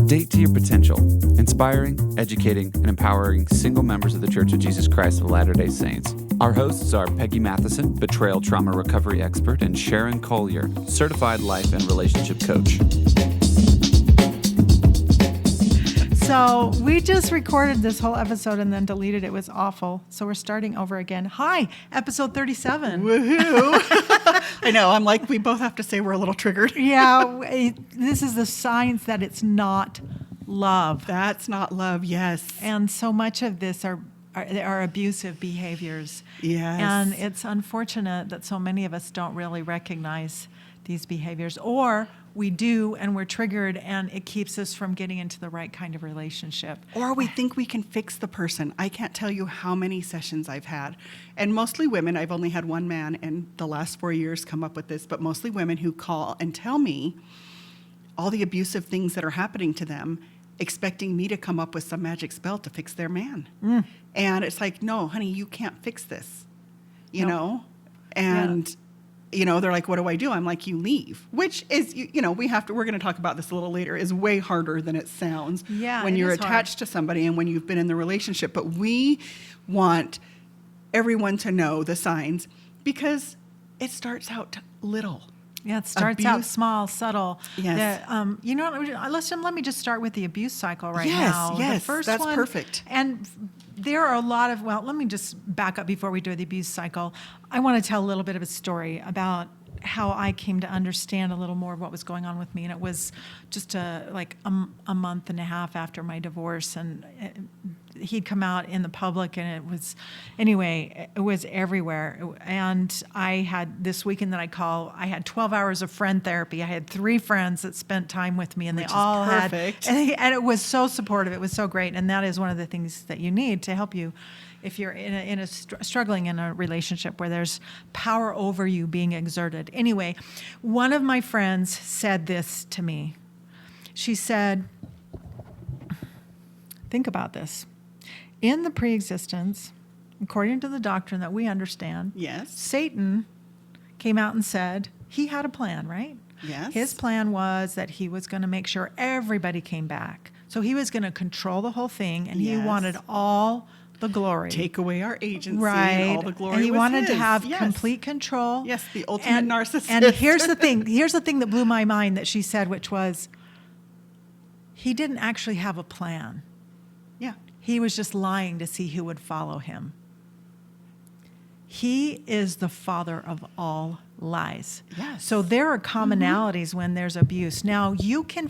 Date to your potential, inspiring, educating, and empowering single members of the Church of Jesus Christ of Latter-day Saints. Our hosts are Peggy Matheson, betrayal trauma recovery expert, and Sharon Collier, certified life and relationship coach. So we just recorded this whole episode and then deleted it. It was awful. So we're starting over again. Hi, episode 37. Woohoo. I know. I'm like, we both have to say we're a little triggered. Yeah, this is the signs that it's not love. That's not love, yes. And so much of this are abusive behaviors. Yes. And it's unfortunate that so many of us don't really recognize these behaviors, or we do and we're triggered and it keeps us from getting into the right kind of relationship. Or we think we can fix the person. I can't tell you how many sessions I've had, and mostly women. I've only had one man in the last 4 years come up with this, but mostly women who call and tell me all the abusive things that are happening to them, expecting me to come up with some magic spell to fix their man. And it's like, no, honey, you can't fix this, you know? And... Yeah. You know, they're like, what do I do? I'm like, you leave, which is, you know, we're going to talk about this a little later, is way harder than it sounds when you're attached to somebody and when you've been in the relationship. But we want everyone to know the signs because it starts out little. Yeah, it starts out small, subtle. Yes. You know, let me just start with the abuse cycle now. Yes, the first that's one, perfect. And there are a lot of, let me just back up before we do the abuse cycle. I want to tell a little bit of a story about how I came to understand a little more of what was going on with me. And it was just a month and a half after my divorce, and he'd come out in the public, and it was everywhere. And I had this weekend that I had 12 hours of friend therapy. I had 3 friends that spent time with me, and Which they all is perfect. and it was so supportive. It was so great. And that is one of the things that you need to help you if you're struggling in a relationship where there's power over you being exerted. Anyway, one of my friends said this to me. She said, think about this. In the pre-existence, according to the doctrine that we understand, Yes. Satan came out and said he had a plan, right? Yes. His plan was that he was going to make sure everybody came back. So he was going to control the whole thing, and he wanted all the glory. Take away our agency, right. and all the glory. And he was wanted to his. have Yes. complete control. Yes, the ultimate narcissist. And here's the thing that blew my mind that she said, which was, he didn't actually have a plan. Yeah. He was just lying to see who would follow him. He is the father of all lies. Yes. So there are commonalities when there's abuse. Now you can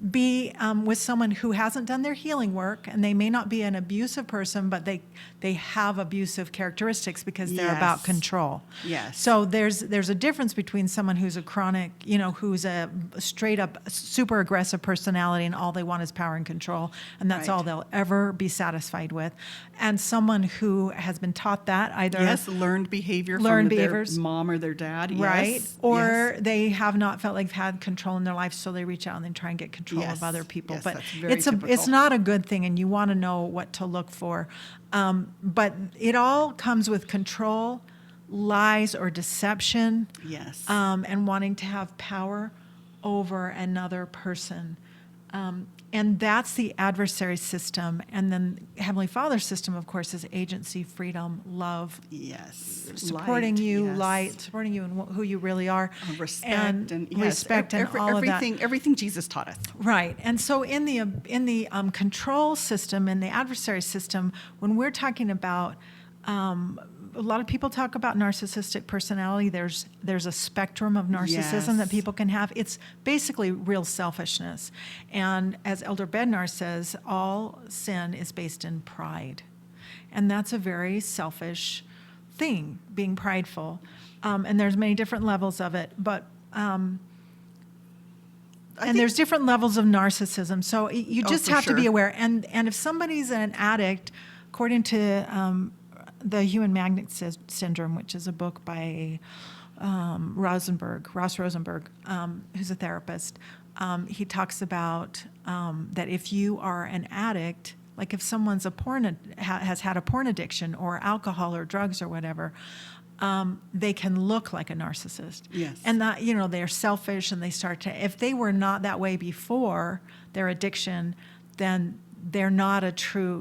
be with someone who hasn't done their healing work, and they may not be an abusive person, but they have abusive characteristics because they're about control. Yes. So there's a difference between someone who's a chronic, who's a straight up super aggressive personality and all they want is power and control, and that's all they'll ever be satisfied with, and someone who has been taught that either learned behaviors their mom or their dad, right? Or they have not felt like they've had control in their life, so they reach out and they try and get control of other people. Yes, but that's very it's not a good thing, and you want to know what to look for. But it all comes with control, lies or deception, Yes. and wanting to have power over another person. And that's the adversary system. And then Heavenly Father's system, of course, is agency, freedom, love. Yes. Supporting supporting you and who you really are. Respect and all of that. Everything Jesus taught us. Right. And so in the control system, in the adversary system, when we're talking about a lot of people talk about narcissistic personality. There's a spectrum of narcissism that people can have. It's basically real selfishness. And as Elder Bednar says, all sin is based in pride. And that's a very selfish thing, being prideful. And there's many different levels of it. But there's different levels of narcissism. So you just have to be aware. And if somebody's an addict, according to The Human Magnet Syndrome, which is a book by Ross Rosenberg, who's a therapist, he talks about that if you are an addict, like if someone's has had a porn addiction or alcohol or drugs or whatever, they can look like a narcissist. Yes. And that, they're selfish, and they start to, if they were not that way before their addiction, then they're not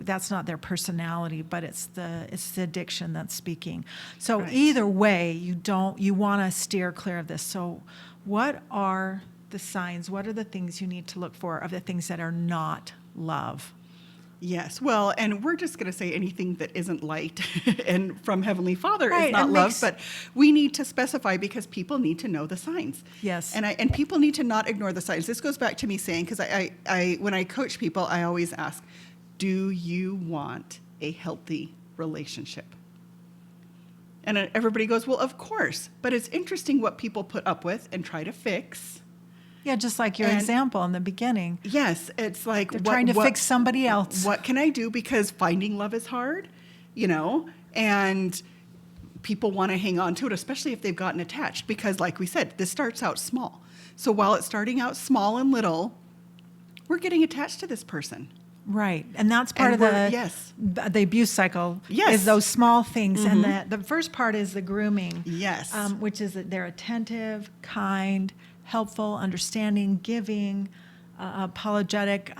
that's not their personality, but it's the addiction that's speaking. So Right. either way, you want to steer clear of this. So what are the signs? What are the things you need to look for of the things that are not love? Yes. Well, and we're just going to say anything that isn't light and from Heavenly Father Right, is not and love, makes- but we need to specify because people need to know the signs. Yes. And people need to not ignore the signs. This goes back to me saying, because I when I coach people, I always ask, do you want a healthy relationship? And everybody goes, well, of course. But it's interesting what people put up with and try to fix. Yeah, just like your And- example in the beginning. Yes, it's like They're trying to fix somebody else. What can I do? Because finding love is hard, and people want to hang on to it, especially if they've gotten attached. Because, like we said, this starts out small. So while it's starting out small and little, we're getting attached to this person. Right, and that's part And of we're- the yes. the abuse cycle. Yes. Is those small things, and the first part is the grooming. Yes. Which is that they're attentive, kind, helpful, understanding, giving, apologetic.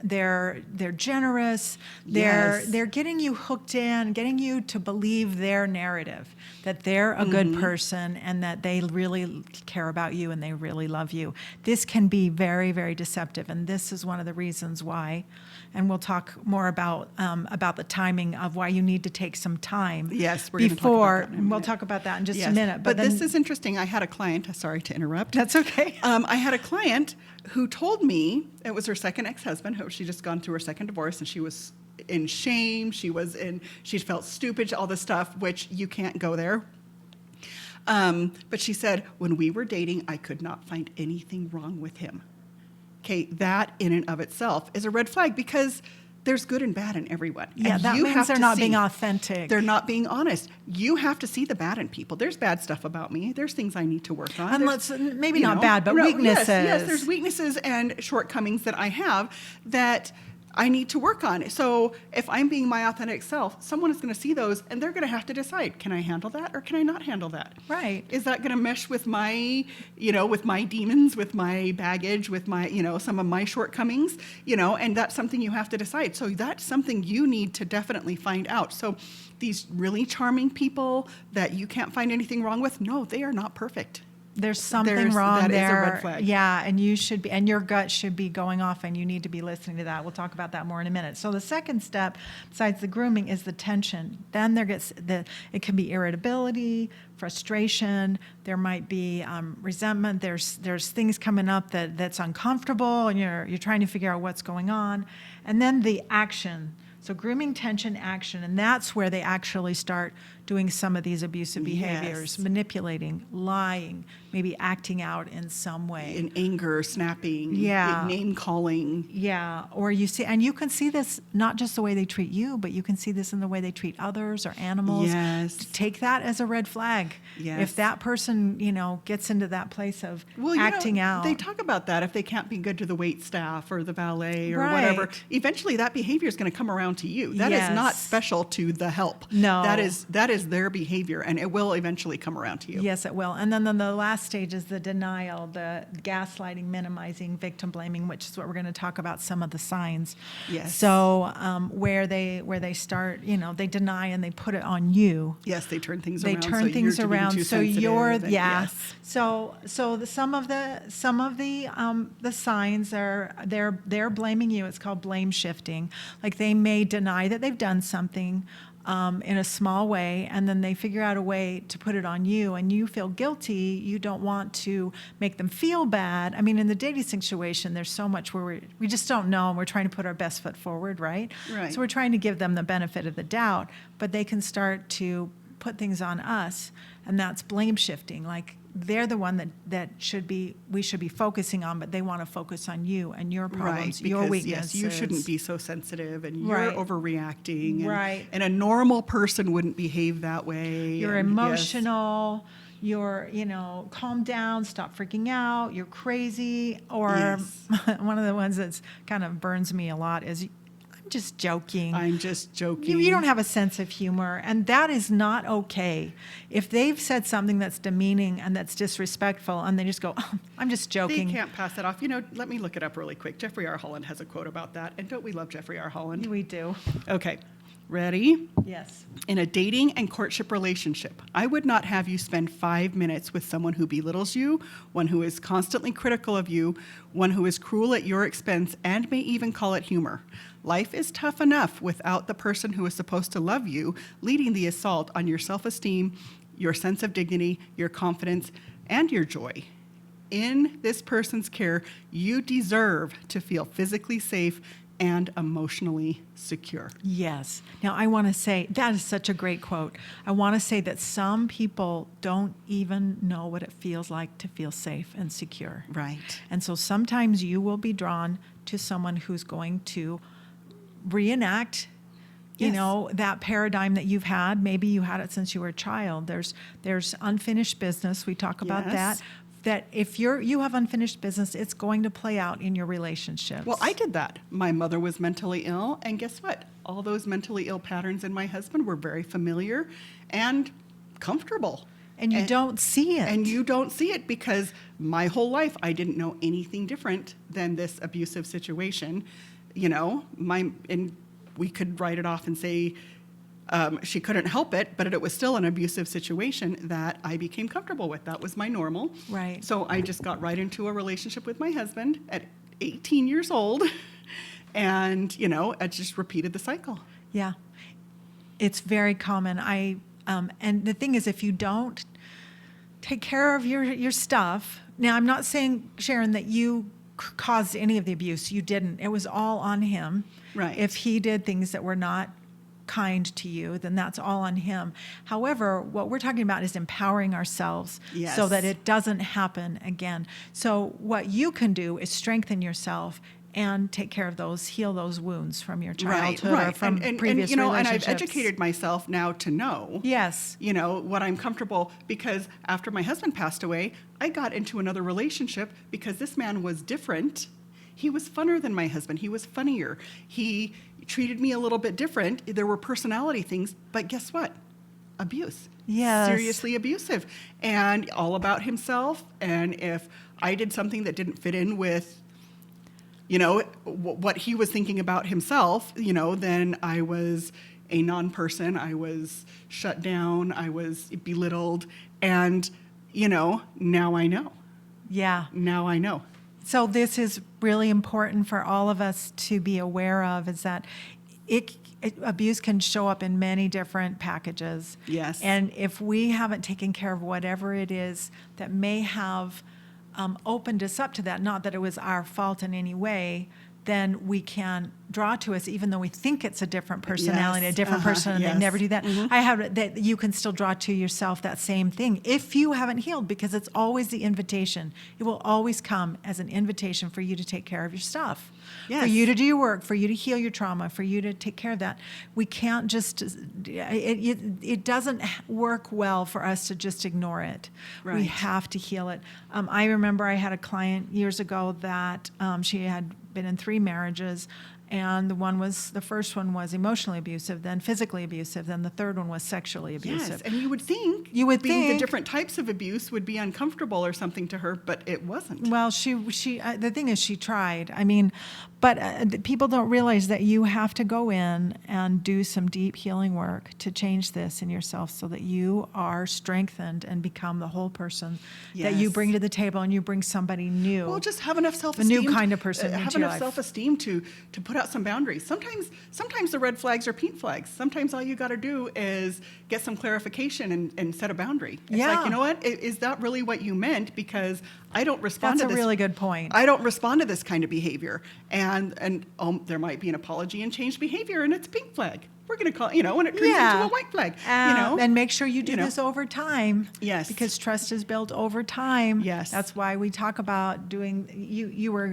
They're generous. Yes. They're getting you hooked in, getting you to believe their narrative, that they're a good person and that they really care about you and they really love you. This can be very, very deceptive, and this is one of the reasons why. And we'll talk more about the timing of why you need to take some time. Yes, we're gonna talk about before. that in a We'll minute. talk about that in just a Yes. minute. But then, this is interesting. I had a client, sorry to interrupt. that's okay. I had a client who told me it was her second ex-husband. She'd just gone through her second divorce, and she was in shame. She felt stupid, all this stuff, which you can't go there. But she said, when we were dating, I could not find anything wrong with him. Okay, that in and of itself is a red flag because there's good and bad in everyone. Yeah, And that you means have they're to not see- being authentic. They're not being honest. You have to see the bad in people. There's bad stuff about me. There's things I need to work on. And There's- maybe you not know, bad, but no, weaknesses. Yes, there's weaknesses and shortcomings that I have that I need to work on. So if I'm being my authentic self, someone is going to see those and they're going to have to decide, can I handle that or can I not handle that? Right. Is that going to mesh with my, with my demons, with my baggage, with my, some of my shortcomings, and that's something you have to decide. So that's something you need to definitely find out. So these really charming people that you can't find anything wrong with, no, they are not perfect. There's something There's- wrong that is a there. red flag. Yeah, and you should be, and your gut should be going off, and you need to be listening to that. We'll talk about that more in a minute. So the second step, besides the grooming, is the tension. Then it can be irritability, frustration. There might be resentment. There's things coming up that's uncomfortable, and you're trying to figure out what's going on. And then the action. So grooming, tension, action, and that's where they actually start doing some of these abusive behaviors, Yes. manipulating, lying, maybe acting out in some way. In anger, snapping, Yeah. name calling. Yeah, or you see, and you can see this not just the way they treat you, but you can see this in the way they treat others or animals. Yes. Take that as a red flag. Yes. If that person, gets into that place of Well, acting out. They talk about that if they can't be good to the wait staff or the valet or Right. whatever. Eventually, that behavior is going to come around to you. That is not Yes. special to the help. No. that is their behavior, and it will eventually come around to you. Yes, it will. And then the last stage is the denial, the gaslighting, minimizing, victim blaming, which is what we're going to talk about, some of the signs. Yes. So where they start, they deny and they put it on you. Yes, they turn things They around. turn so things you're being around. too So you're sensitive, and yes. So some of the signs are they're blaming you. It's called blame shifting. Like they may deny that they've done something in a small way, and then they figure out a way to put it on you, and you feel guilty. You don't want to make them feel bad. I mean, in the dating situation, there's so much where we just don't know, and we're trying to put our best foot forward, right? Right. So we're trying to give them the benefit of the doubt, but they can start to put things on us, and that's blame shifting. Like they're the one that we should be focusing on, but they want to focus on you and your problems, Right, your because weaknesses. yes, you shouldn't be so sensitive, and you're Right. overreacting. And, Right. And a normal person wouldn't behave that way. You're and yes. emotional. You're, calm down, stop freaking out. You're crazy. Or Yes. one of the ones that's kind of burns me a lot is, I'm just joking. I'm just joking. You don't have a sense of humor, and that is not okay. If they've said something that's demeaning and that's disrespectful, and they just go, oh, I'm just joking. They can't pass that off. Let me look it up really quick. Jeffrey R. Holland has a quote about that, and don't we love Jeffrey R. Holland? We do. Okay, ready? Yes. In a dating and courtship relationship, I would not have you spend 5 minutes with someone who belittles you, one who is constantly critical of you, one who is cruel at your expense and may even call it humor. Life is tough enough without the person who is supposed to love you leading the assault on your self-esteem, your sense of dignity, your confidence, and your joy. In this person's care, you deserve to feel physically safe and emotionally secure. Yes. Now, I want to say that is such a great quote. I want to say that some people don't even know what it feels like to feel safe and secure. Right. And so sometimes you will be drawn to someone who's going to reenact, Yes. that paradigm that you've had. Maybe you had it since you were a child. There's unfinished business. We talk about Yes. that if you have unfinished business, it's going to play out in your relationships. Well, I did that. My mother was mentally ill, and guess what? All those mentally ill patterns in my husband were very familiar and comfortable. And you don't see it. And you don't see it because my whole life I didn't know anything different than this abusive situation. And we could write it off and say she couldn't help it, but it was still an abusive situation that I became comfortable with. That was my normal. Right. So I just got right into a relationship with my husband at 18 years old. And, I just repeated the cycle. Yeah. It's very common. And the thing is, if you don't take care of your stuff, now I'm not saying, Sharon, that you caused any of the abuse. You didn't. It was all on him. Right. If he did things that were not kind to you, then that's all on him. However, what we're talking about is empowering ourselves Yes. so that it doesn't happen again. So what you can do is strengthen yourself and take care of heal those wounds from your childhood or from previous relationships. And I've educated myself now to know. Yes. What I'm comfortable, because after my husband passed away, I got into another relationship because this man was different. He was funner than my husband. He was funnier. He treated me a little bit different. There were personality things, but guess what? Abuse. Yes. Seriously abusive. And all about himself. And if I did something that didn't fit in with what he was thinking about himself, then I was a non-person. I was shut down. I was belittled. And, now I know. Yeah. Now I know. So this is really important for all of us to be aware of, is that abuse can show up in many different packages. Yes. And if we haven't taken care of whatever it is that may have opened us up to that, not that it was our fault in any way, then we can draw to us, even though we think it's a different personality, Yes. a different person, and Yes. they never do that. Mhm. I have that you can still draw to yourself that same thing if you haven't healed, because it's always the invitation. It will always come as an invitation for you to take care of your stuff, Yes. for you to do your work, for you to heal your trauma, for you to take care of that. We can't just, it doesn't work well for us to just ignore it. We Right. have to heal it. I remember I had a client years ago that she had been in 3 marriages, and the first one was emotionally abusive, then physically abusive, then the third one was sexually abusive. Yes, and you would think You would being the think- different types of abuse would be uncomfortable or something to her, but it wasn't. Well, the thing is, she tried. But people don't realize that you have to go in and do some deep healing work to change this in yourself so that you are strengthened and become the whole person that you Yes. bring to the table, and you bring somebody new. Well, just have enough self-esteem. kind of person Have into your enough life. self-esteem to put out some boundaries. Sometimes the red flags are pink flags. Sometimes all you got to do is get some clarification and set a boundary. It's Yeah. like, you know what? Is that really what you meant? Because I don't respond That's to a this. really good point. I don't respond to this kind of behavior. And there might be an apology and changed behavior, and it's a pink flag. We're going to call, when it turns into a white flag. And make sure you do You know. this over time. Yes. Because trust is built over time. Yes. That's why we talk about you were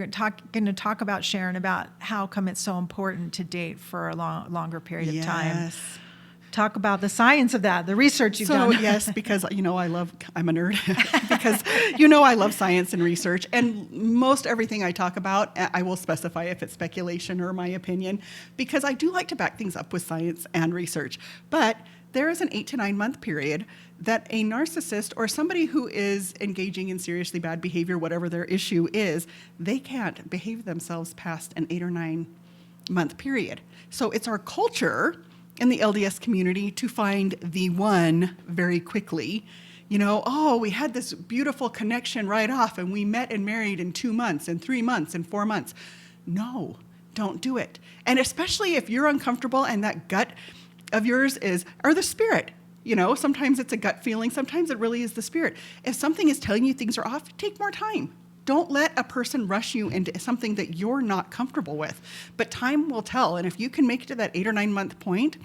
going to talk about, Sharon, about how come it's so important to date for a longer period of time. Yes. Talk about the science of that, the research you've done. Yes, because I'm a nerd, because I love science and research, and most everything I talk about, I will specify if it's speculation or my opinion, because I do like to back things up with science and research. But there is an 8 to 9 month period that a narcissist or somebody who is engaging in seriously bad behavior, whatever their issue is, they can't behave themselves past an 8 or 9 month period. So it's our culture in the LDS community to find the one very quickly. We had this beautiful connection right off, and we met and married in 2 months and 3 months and 4 months. No, don't do it. And especially if you're uncomfortable and that gut of yours or the spirit. Sometimes it's a gut feeling. Sometimes it really is the spirit. If something is telling you things are off, take more time. Don't let a person rush you into something that you're not comfortable with. But time will tell. And if you can make it to that 8 or 9 month point,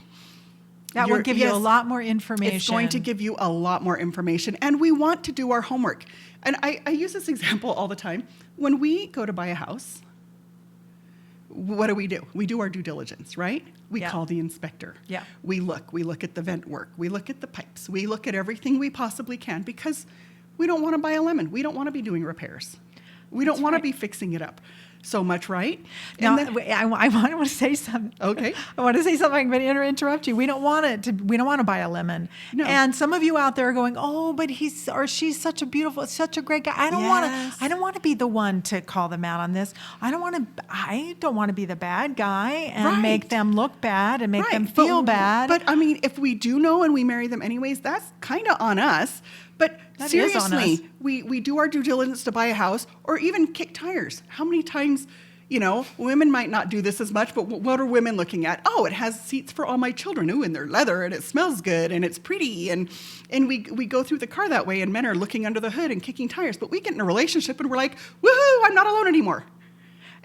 that will give you a lot more information. It's going to give you a lot more information. And we want to do our homework. And I use this example all the time. When we go to buy a house, what do? We do our due diligence, right? We call the inspector. Yeah. We look at the vent work. We look at the pipes. We look at everything we possibly can, because we don't want to buy a lemon. We don't want to be doing repairs. We don't want to be fixing it up so much, right? Now, I want to say something. Okay. I want to say something. I'm going to interrupt you. We don't want to buy a lemon. No. And some of you out there are going, oh, but he's or she's such a great guy. I don't want to be the one to call them out on this. I don't want to be the bad guy and make them look bad and make them feel bad. But I mean, if we do know and we marry them anyways, that's kind of on us. But that seriously, we do our due diligence to buy a house or even kick tires. How many times, women might not do this as much, but what are women looking at? Oh, it has seats for all my children. Ooh, and they're leather and it smells good and it's pretty. And we go through the car that way, and men are looking under the hood and kicking tires. But we get in a relationship and we're like, woohoo, I'm not alone anymore.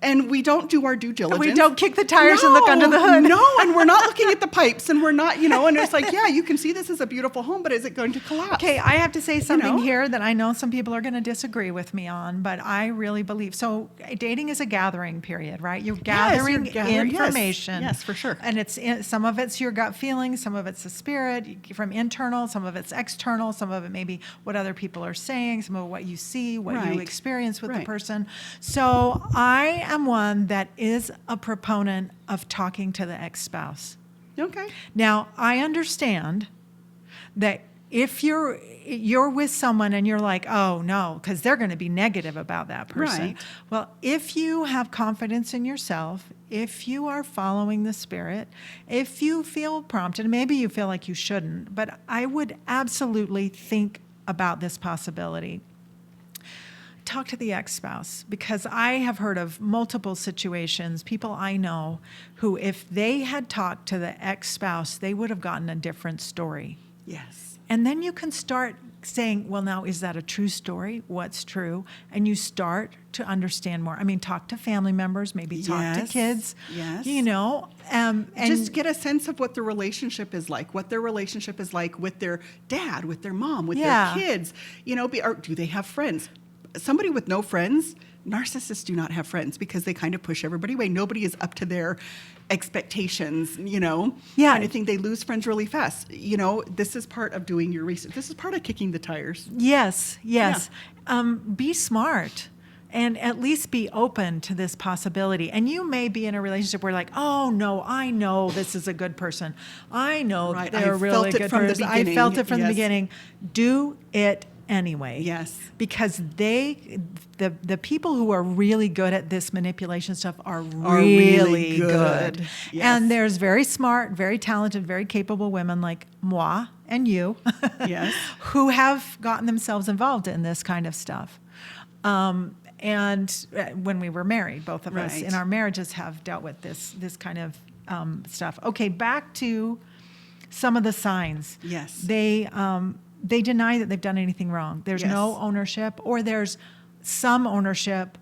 And we don't do our due diligence. We don't kick the tires and look under the hood. No, and we're not looking at the pipes, and we're not, and it's like, yeah, you can see this is a beautiful home, but is it going to collapse? Okay, I have to say something here that I know some people are going to disagree with me on, but I really believe. So dating is a gathering period, right? You're gathering information. Yes, for sure. And some of it's your gut feeling, some of it's the spirit from internal, some of it's external, some of it maybe what other people are saying, some of what you see, what you experience with the person. So I am one that is a proponent of talking to the ex-spouse. Okay. Now, I understand that if you're with someone and you're like, oh no, because they're going to be negative about that person. Right. Well, if you have confidence in yourself, if you are following the spirit, if you feel prompted, maybe you feel like you shouldn't, but I would absolutely think about this possibility. Talk to the ex-spouse, because I have heard of multiple situations, people I know who, if they had talked to the ex-spouse, they would have gotten a different story. Yes. And then you can start saying, well, now, is that a true story? What's true? And you start to understand more. I mean, talk to family members, maybe talk to kids. Yes. And just get a sense of what the relationship is like, what their relationship is like with their dad, with their mom, with their kids. Or do they have friends? Somebody with no friends, narcissists do not have friends because they kind of push everybody away. Nobody is up to their expectations, Yeah. And I think they lose friends really fast. This is part of doing your research. This is part of kicking the tires. Yes. Yeah. Be smart and at least be open to this possibility. And you may be in a relationship where like, oh no, I know this is a good person. I know they're a really good person. I felt it from the beginning. Do it anyway. Yes. Because the people who are really good at this manipulation stuff are really good. Yes. And there's very smart, very talented, very capable women like moi and you yes. who have gotten themselves involved in this kind of stuff. And when we were married, both of us in our marriages have dealt with this kind of stuff. Okay, back to some of the signs. Yes. They deny that they've done anything wrong. There's no ownership, or there's some ownership,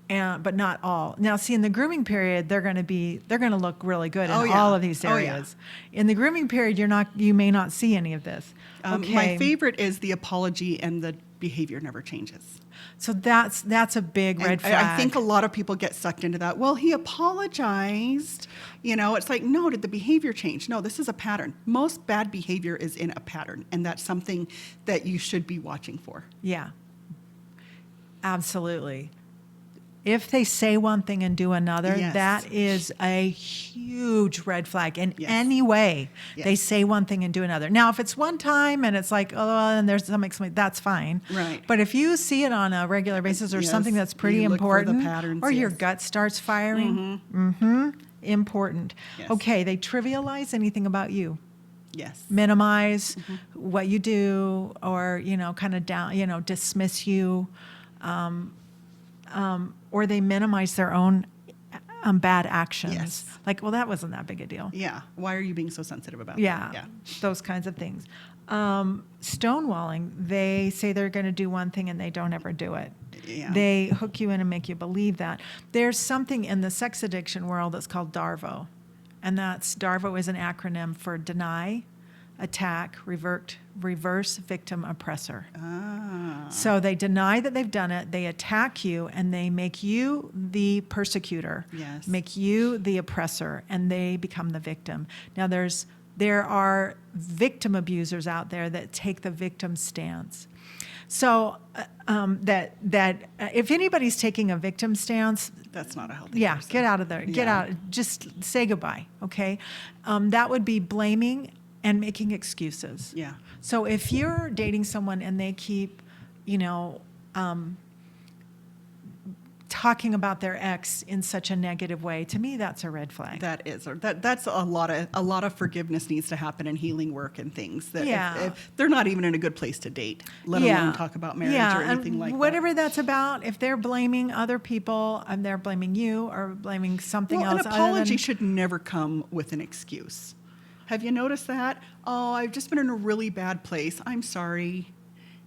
but not all. Now, see, in the grooming period, they're going to look really good in all of these areas. In the grooming period, you may not see any of this. My favorite is the apology and the behavior never changes. So that's a big red And flag. I think a lot of people get sucked into that. Well, he apologized. It's like, no, did the behavior change? No, this is a pattern. Most bad behavior is in a pattern, and that's something that you should be watching for. Yeah, absolutely. If they say one thing and do another, Yes. that is a huge red flag in Yes. any way. Yes. They say one thing and do another. Now, if it's one time and it's like, oh, and there's something, that's fine. Right. But if you see it on a regular basis or Yes. something that's pretty You look for the important, patterns, or your yes. gut starts firing, important. Yes. Okay, they trivialize anything about you. Yes. Minimize what you do, or kind of down, dismiss you, or they minimize their own bad actions. Yes. Like, well, that wasn't that big a deal. Yeah. Why are you being so sensitive about Yeah, that? Yeah. those kinds of things. Stonewalling, they say they're going to do one thing and they don't ever do it. Yeah. They hook you in and make you believe that. There's something in the sex addiction world that's called DARVO. And DARVO is an acronym for deny, attack, reverse, victim, oppressor. Ah. So they deny that they've done it, they attack you, and they make you the persecutor, Yes. make you the oppressor, and they become the victim. Now there are victim abusers out there that take the victim stance. So if anybody's taking a victim stance, That's not a healthy yeah, person. get out of there. Get Yeah. out. Just say goodbye, okay? That would be blaming and making excuses. Yeah. So if you're dating someone and they keep, talking about their ex in such a negative way, to me, that's a red flag. That's a lot of forgiveness needs to happen in healing work and things that Yeah. if they're not even in a good place to date, let alone talk about marriage or anything and like whatever that. that's about, if they're blaming other people and they're blaming you or blaming something Well, else. an other apology than- should never come with an excuse. Have you noticed that? Oh, I've just been in a really bad place. I'm sorry.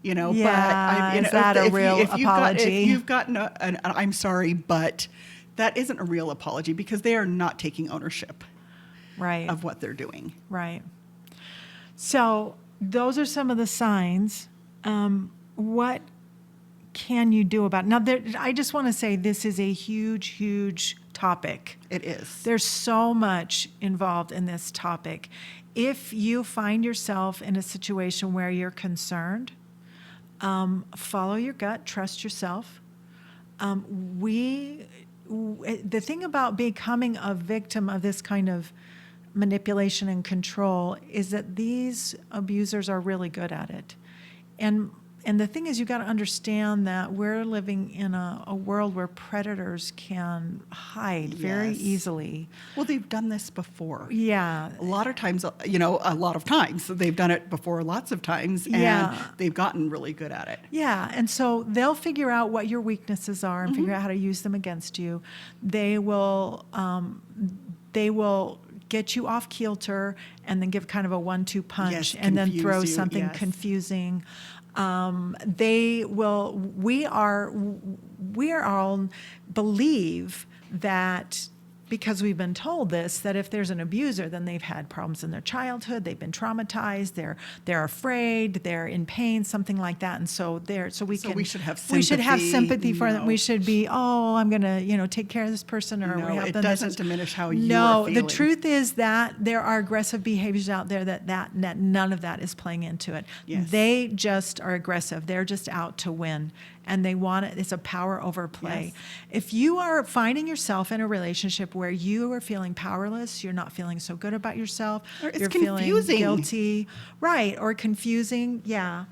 Yeah, but I'm, is that a real apology? If you've gotten an I'm sorry, but that isn't a real apology because they are not taking ownership right. of what they're doing. Right. So those are some of the signs. What can you do about it? Now, I just want to say this is a huge, huge topic. It is. There's so much involved in this topic. If you find yourself in a situation where you're concerned, follow your gut, trust yourself. The thing about becoming a victim of this kind of manipulation and control is that these abusers are really good at it. And the thing is, you got to understand that we're living in a world where predators can hide very Yes. easily. Well, they've done this before. Yeah. A lot of times, they've done it before lots of times, and Yeah. they've gotten really good at it. Yeah, and so they'll figure out what your weaknesses are and figure out how to use them against you. They will get you off kilter and then give kind of a 1-2 punch Yes, and then confuse throw you, something yes. confusing. They will. We are all believe that. Because we've been told this, that if there's an abuser, then they've had problems in their childhood, they've been traumatized, they're afraid, they're in pain, something like that, and so we should have sympathy for them. No. We should be, I'm going to take care of this person, or No, we have it them. doesn't diminish how you No, are the feeling. truth is that there are aggressive behaviors out there that none of that is playing into it. Yes. They just are aggressive. They're just out to win. And they want it. It's a power over play. Yes. If you are finding yourself in a relationship where you are feeling powerless, you're not feeling so good about yourself, Or it's you're confusing. feeling guilty, right? Or confusing, yeah.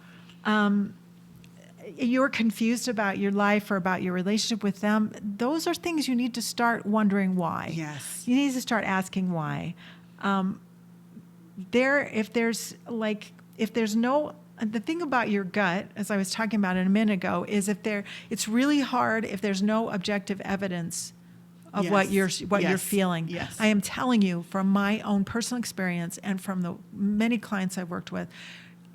You're confused about your life or about your relationship with them. Those are things you need to start wondering why. Yes. You need to start asking why. The thing about your gut, as I was talking about a minute ago, is it's really hard if there's no objective evidence of Yes. what you're Yes. feeling. Yes. I am telling you from my own personal experience and from the many clients I've worked with,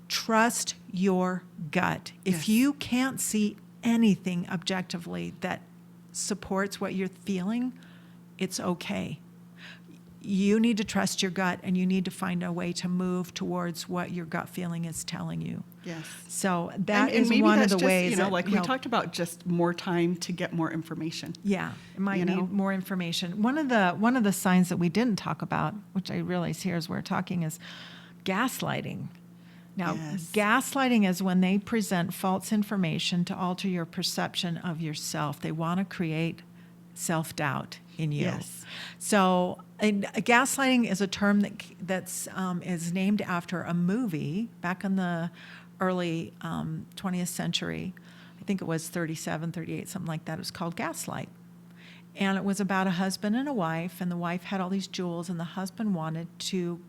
trust your gut. If Yes. you can't see anything objectively that supports what you're feeling, it's okay. You need to trust your gut, and you need to find a way to move towards what your gut feeling is telling you. Yes. So that and is maybe one of that's the just, ways that like we help. talked about, just more time to get more information. Yeah, it might You know? need more information. One of the signs that we didn't talk about, which I realize here as we're talking, is gaslighting. Now, Yes. gaslighting is when they present false information to alter your perception of yourself. They want to create self-doubt in you. Yes. So, and gaslighting is a term that's is named after a movie back in the early 20th century. I think it was 37, 38, something like that. It was called Gaslight. And it was about a husband and a wife, and the wife had all these jewels, and the husband wanted to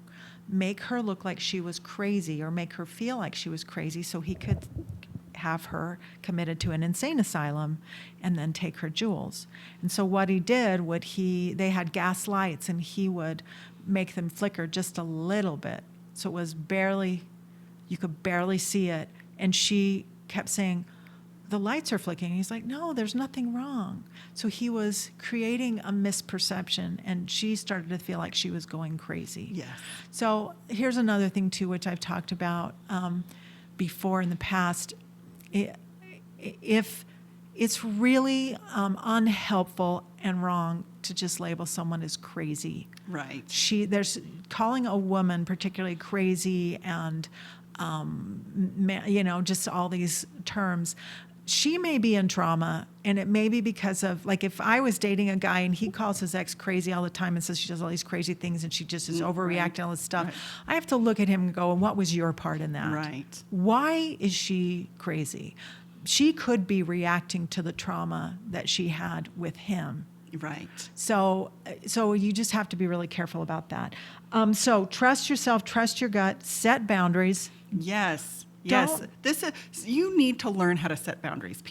make her look like she was crazy or make her feel like she was crazy so he could have her committed to an insane asylum and then take her jewels. And so what he did, they had gas lights, and he would make them flicker just a little bit. So it was you could barely see it. And she kept saying, the lights are flicking. He's like, no, there's nothing wrong. So he was creating a misperception, and she started to feel like she was going crazy. Yes. So here's another thing, too, which I've talked about before in the past. If it's really unhelpful and wrong to just label someone as crazy. Right. There's calling a woman particularly crazy and, just all these terms. She may be in trauma, and it may be because of, like, if I was dating a guy and he calls his ex crazy all the time and says she does all these crazy things and she just is overreacting, all this stuff, Right. I have to look at him and go, and what was your part in that? Right. Why is she crazy? She could be reacting to the trauma that she had with him. Right. So you just have to be really careful about that. So trust yourself, trust your gut, set boundaries. Yes. Yes. You need to learn how to set boundaries.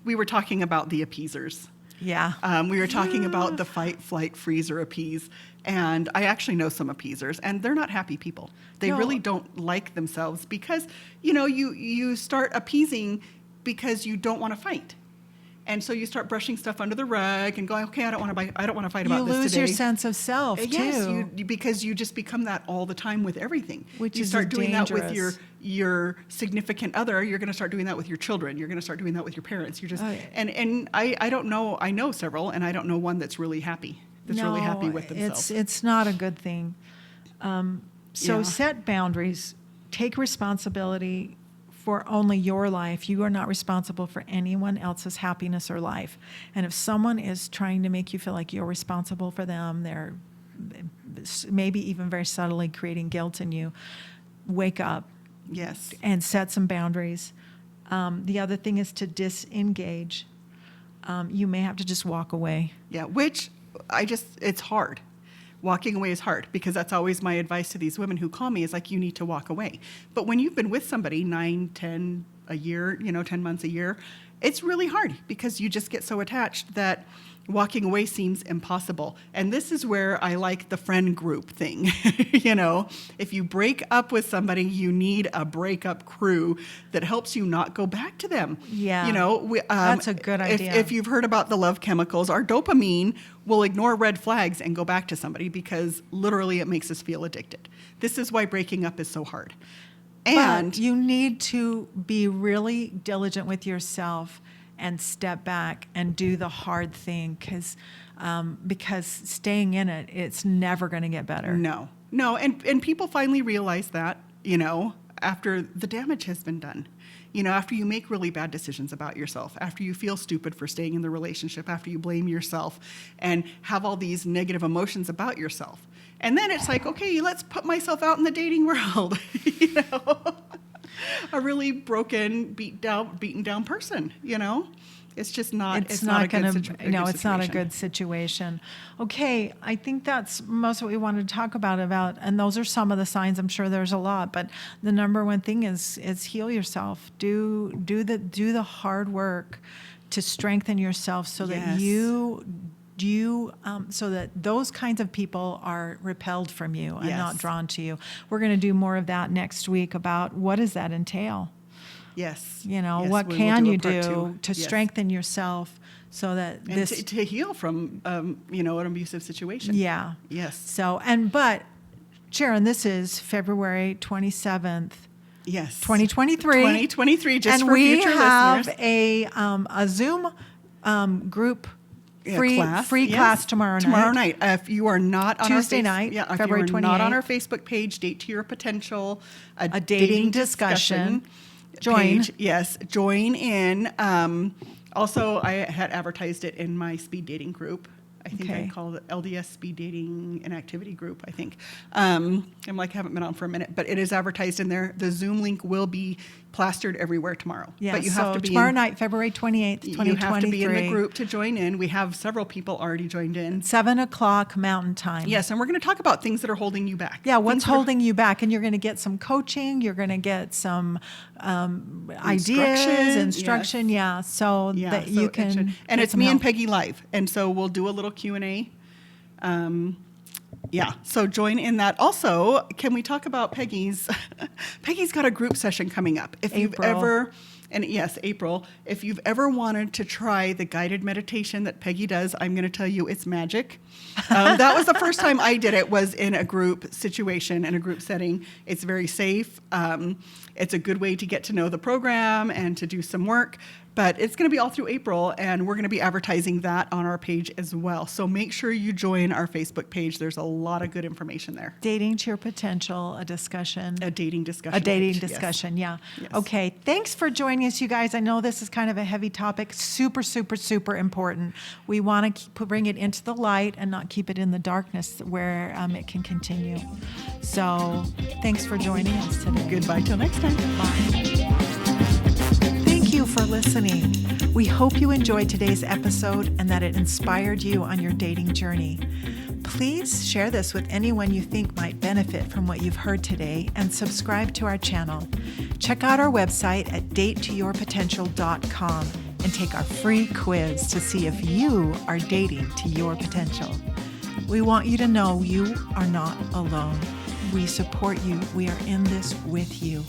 We were talking about the appeasers. Yeah. We were talking about the fight, flight, freeze, or appease. And I actually know some appeasers, and they're not happy people. They No. really don't like themselves because, you start appeasing because you don't want to fight. And so you start brushing stuff under the rug and going, okay, I don't want to fight about this today. You lose your sense of self, Yes, too. because you just become that all the time with everything. Which you is start doing dangerous. that with your significant other. You're going to start doing that with your children. You're going to start doing that with your parents. You're just and I don't know. I know several, and I don't know one that's really happy. Really happy with themselves. It's not a good thing. So Yeah. set boundaries. Take responsibility for only your life. You are not responsible for anyone else's happiness or life. And if someone is trying to make you feel like you're responsible for them, they're maybe even very subtly creating guilt in you, wake up. Yes. And set some boundaries. The other thing is to disengage. You may have to just walk away. Yeah, which it's hard. Walking away is hard because that's always my advice to these women who call me is like, you need to walk away. But when you've been with somebody 9, 10, a year, 10 months, a year, it's really hard because you just get so attached that walking away seems impossible. And this is where I like the friend group thing. If you break up with somebody, you need a breakup crew that helps you not go back to them. Yeah. That's a good idea. If you've heard about the love chemicals, our dopamine will ignore red flags and go back to somebody because literally it makes us feel addicted. This is why breaking up is so hard. And but you need to be really diligent with yourself and step back and do the hard thing because staying in it, it's never going to get better. No. And people finally realize that, after the damage has been done. After you make really bad decisions about yourself, after you feel stupid for staying in the relationship, after you blame yourself and have all these negative emotions about yourself. And then it's like, okay, let's put myself out in the dating world, a really broken, beaten down person, It's just not. It's not a good situation. No, it's not a good situation. Okay, I think that's most of what we wanted to talk about, and those are some of the signs. I'm sure there's a lot, but the number one thing is heal yourself. Do the hard work to strengthen yourself so that so that those kinds of people are repelled from you and not drawn to you. We're going to do more of that next week about what does that entail. Yes. What can you do to strengthen yourself so that and to heal from, an abusive situation. Yeah. Yes. So, but Sharon, this is February 27th. Yes. 2023. 2023, just and for we future have listeners. a Zoom group Yeah, free yes. class tomorrow night. Tomorrow night. If you are not on Tuesday our night, if February you are not on 28th. our Facebook page, Date to Your Potential, A dating discussion. Join. page. Yes, join in. Also, I had advertised it in my speed dating group. I think Okay. I called it LDS Speed Dating and Activity Group, I think. I'm like, haven't been on for a minute, but it is advertised in there. The Zoom link will be plastered everywhere tomorrow. Yeah, but you so have to be tomorrow night, February 28th, 2023. You have to be in the group to join in. We have several people already joined in. 7 o'clock Mountain Time. Yes, and we're going to talk about things that are holding you back. Yeah, what's Things that are- holding you back? And you're going to get some coaching. You're going to get some ideas, instruction. yes. Yeah, so Yeah, that so you it can. should- and get it's some me and help. Peggy live, and so we'll do a little Q&A. Yeah, so join in that. Also, can we talk about Peggy's? Peggy's got a group session coming up. If you've April. ever, and yes, April, if you've ever wanted to try the guided meditation that Peggy does, I'm going to tell you it's magic. That was the first time I did it, was in a group situation, in a group setting. It's very safe. It's a good way to get to know the program and to do some work. But it's going to be all through April, and we're going to be advertising that on our page as well. So make sure you join our Facebook page. There's a lot of good information there. Dating to Your Potential, a discussion. A dating discussion. A dating page, yes. discussion, yeah. Yes. Okay, thanks for joining us, you guys. I know this is kind of a heavy topic, super, super, super important. We want to bring it into the light and not keep it in the darkness where it can continue. So thanks for joining us today. Goodbye till next time. Bye. Thank you for listening. We hope you enjoyed today's episode and that it inspired you on your dating journey. Please share this with anyone you think might benefit from what you've heard today and subscribe to our channel. Check out our website at datetoyourpotential.com and take our free quiz to see if you are dating to your potential. We want you to know you are not alone. We support you. We are in this with you.